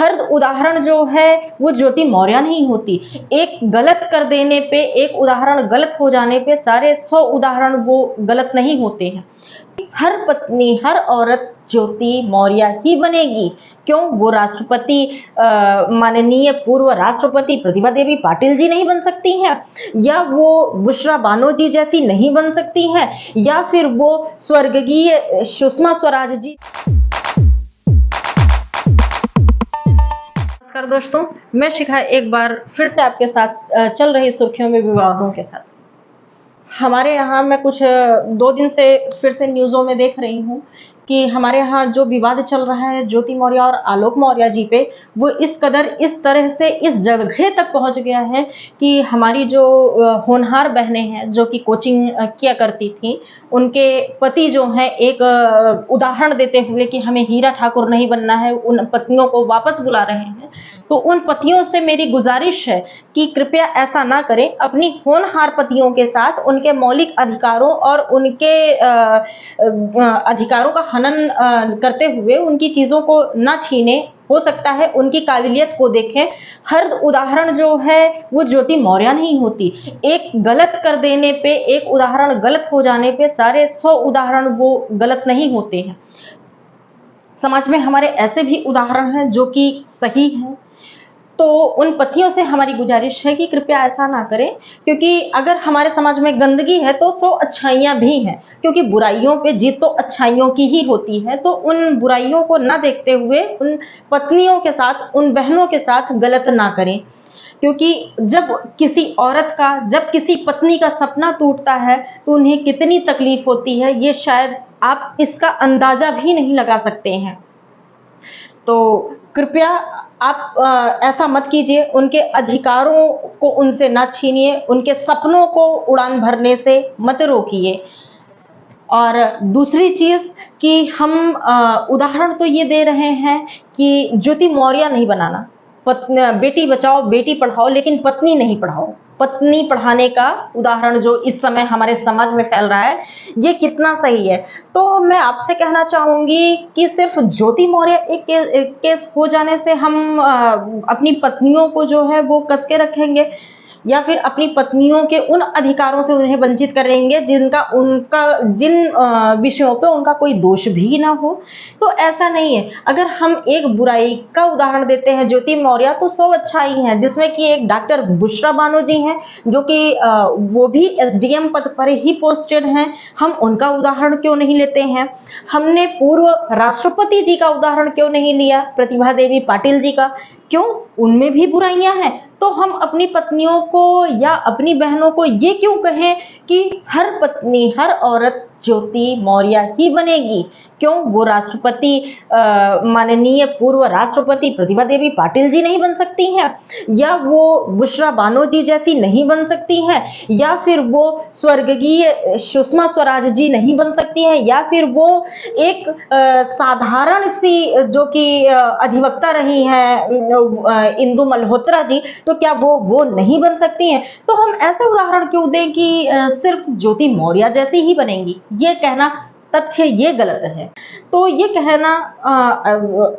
हर उदाहरण जो है वो ज्योति मौर्य नहीं होती। एक गलत कर देने पे, एक उदाहरण गलत हो जाने पे सारे 100 उदाहरण वो गलत नहीं होते हैं। हर पत्नी, हर औरत ज्योति मौर्य ही बनेगी। क्यों? वो राष्ट्रपति, माननीय पूर्व राष्ट्रपति प्रतिभा देवी पाटिल जी नहीं बन सकती हैं, या वो बुशरा बानो जी जैसी नहीं बन सकती हैं, या फिर वो स्वर्गीय सुषमा स्वराज जी। नमस्कार दोस्तों, मैं शिखा एक बार फिर से आपके साथ चल रही सुर्खियों में विवादों के साथ। हमारे यहाँ मैं कुछ 2 दिन से फिर से न्यूज़ों में देख रही हूँ कि हमारे यहाँ जो विवाद चल रहा है ज्योति मौर्य और आलोक मौर्य जी पे, वो इस कदर इस तरह से इस जगह तक पहुँच गया है कि हमारी जो होनहार बहनें हैं जो कि कोचिंग किया करती थी, उनके पति जो हैं एक उदाहरण देते हुए कि हमें हीरा ठाकुर नहीं बनना है, उन पत्नियों को वापस बुला रहे हैं। तो उन पतियों से मेरी गुजारिश है कि कृपया ऐसा ना करें। अपनी होनहार पतियों के साथ उनके मौलिक अधिकारों और उनके अधिकारों का हनन करते हुए उनकी चीज़ों को ना छीने। हो सकता है उनकी काबिलियत को देखें। हर उदाहरण जो है वो ज्योति मौर्य नहीं होती। एक गलत कर देने पे, एक उदाहरण गलत हो जाने पे सारे 100 उदाहरण वो गलत नहीं होते हैं। समाज में हमारे ऐसे भी उदाहरण हैं जो कि सही हैं। तो उन पतियों से हमारी गुजारिश है कि कृपया ऐसा ना करें, क्योंकि अगर हमारे समाज में गंदगी है तो 100 अच्छाइयाँ भी हैं, क्योंकि बुराइयों पे जीत तो अच्छाइयों की ही होती है। तो उन बुराइयों को ना देखते हुए उन पत्नियों के साथ, उन बहनों के साथ गलत ना करें, क्योंकि जब किसी औरत का, जब किसी पत्नी का सपना टूटता है तो उन्हें कितनी तकलीफ होती है, ये शायद आप इसका अंदाजा भी नहीं लगा सकते हैं। तो कृपया आप ऐसा मत कीजिए, उनके अधिकारों को उनसे ना छीनिए, उनके सपनों को उड़ान भरने से मत रोकिए। और दूसरी चीज़ कि हम उदाहरण तो ये दे रहे हैं कि ज्योति मौर्य नहीं बनाना, बेटी बचाओ बेटी पढ़ाओ, लेकिन पत्नी नहीं पढ़ाओ। पत्नी पढ़ाने का उदाहरण जो इस समय हमारे समाज में फैल रहा है, ये कितना सही है। तो मैं आपसे कहना चाहूँगी कि सिर्फ ज्योति मौर्य एक केस हो जाने से हम अपनी पत्नियों को जो है वो कस के रखेंगे, या फिर अपनी पत्नियों के उन अधिकारों से उन्हें वंचित करेंगे जिन विषयों पे उनका कोई दोष भी ना हो। तो ऐसा नहीं है। अगर हम एक बुराई का उदाहरण देते हैं ज्योति मौर्य, तो 100 अच्छाई हैं, जिसमें कि एक डॉक्टर बुशरा बानो जी हैं जो कि वो भी एसडीएम पद पर ही पोस्टेड हैं। हम उनका उदाहरण क्यों नहीं लेते हैं? हमने पूर्व राष्ट्रपति जी का उदाहरण क्यों नहीं लिया, प्रतिभा देवी पाटिल जी का? क्यों? उनमें भी बुराइयां हैं। तो हम अपनी पत्नियों को या अपनी बहनों को ये क्यों कहें कि हर पत्नी, हर औरत ज्योति मौर्य ही बनेगी? क्यों? वो राष्ट्रपति, माननीय पूर्व राष्ट्रपति प्रतिभा देवी पाटिल जी नहीं बन सकती हैं, या वो बुशरा बानो जी जैसी नहीं बन सकती हैं, या फिर वो स्वर्गीय सुषमा स्वराज जी नहीं बन सकती हैं, या फिर वो एक साधारण सी जो कि अधिवक्ता रही हैं इंदु मल्होत्रा जी, तो क्या वो नहीं बन सकती हैं? तो हम ऐसे उदाहरण क्यों दें कि सिर्फ ज्योति मौर्य जैसी ही बनेंगी? ये कहना तथ्य ये गलत है। तो ये कहना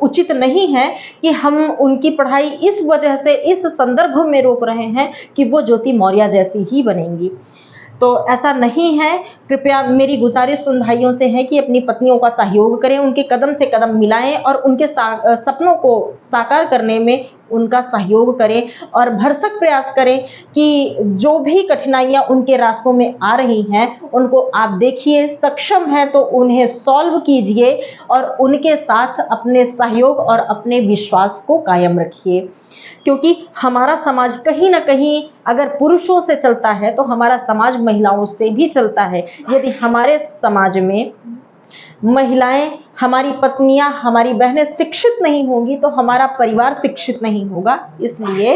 उचित नहीं है कि हम उनकी पढ़ाई इस वजह से, इस संदर्भ में रोक रहे हैं कि वो ज्योति मौर्य जैसी ही बनेंगी। तो ऐसा नहीं है। कृपया मेरी गुजारिश उन भाइयों से है कि अपनी पत्नियों का सहयोग करें, उनके कदम से कदम मिलाएं और उनके सपनों को साकार करने में उनका सहयोग करें, और भरसक प्रयास करें कि जो भी कठिनाइयां उनके रास्तों में आ रही हैं उनको आप देखिए, सक्षम है तो उन्हें सॉल्व कीजिए और उनके साथ अपने सहयोग और अपने विश्वास को कायम रखिए। क्योंकि हमारा समाज कहीं ना कहीं अगर पुरुषों से चलता है तो हमारा समाज महिलाओं से भी चलता है। यदि हमारे समाज में महिलाएं, हमारी पत्नियां, हमारी बहनें शिक्षित नहीं होंगी तो हमारा परिवार शिक्षित नहीं होगा। इसलिए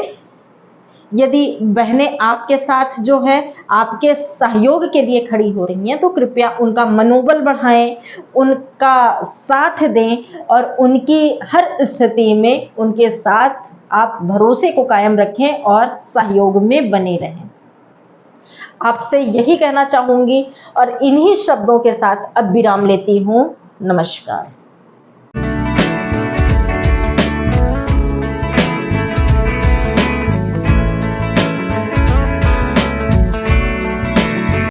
यदि बहनें आपके साथ जो है आपके सहयोग के लिए खड़ी हो रही हैं तो कृपया उनका मनोबल बढ़ाएं, उनका साथ दें और उनकी हर स्थिति में उनके साथ आप भरोसे को कायम रखें और सहयोग में बने रहें। आपसे यही कहना चाहूंगी और इन्हीं शब्दों के साथ अब विराम लेती हूँ। नमस्कार।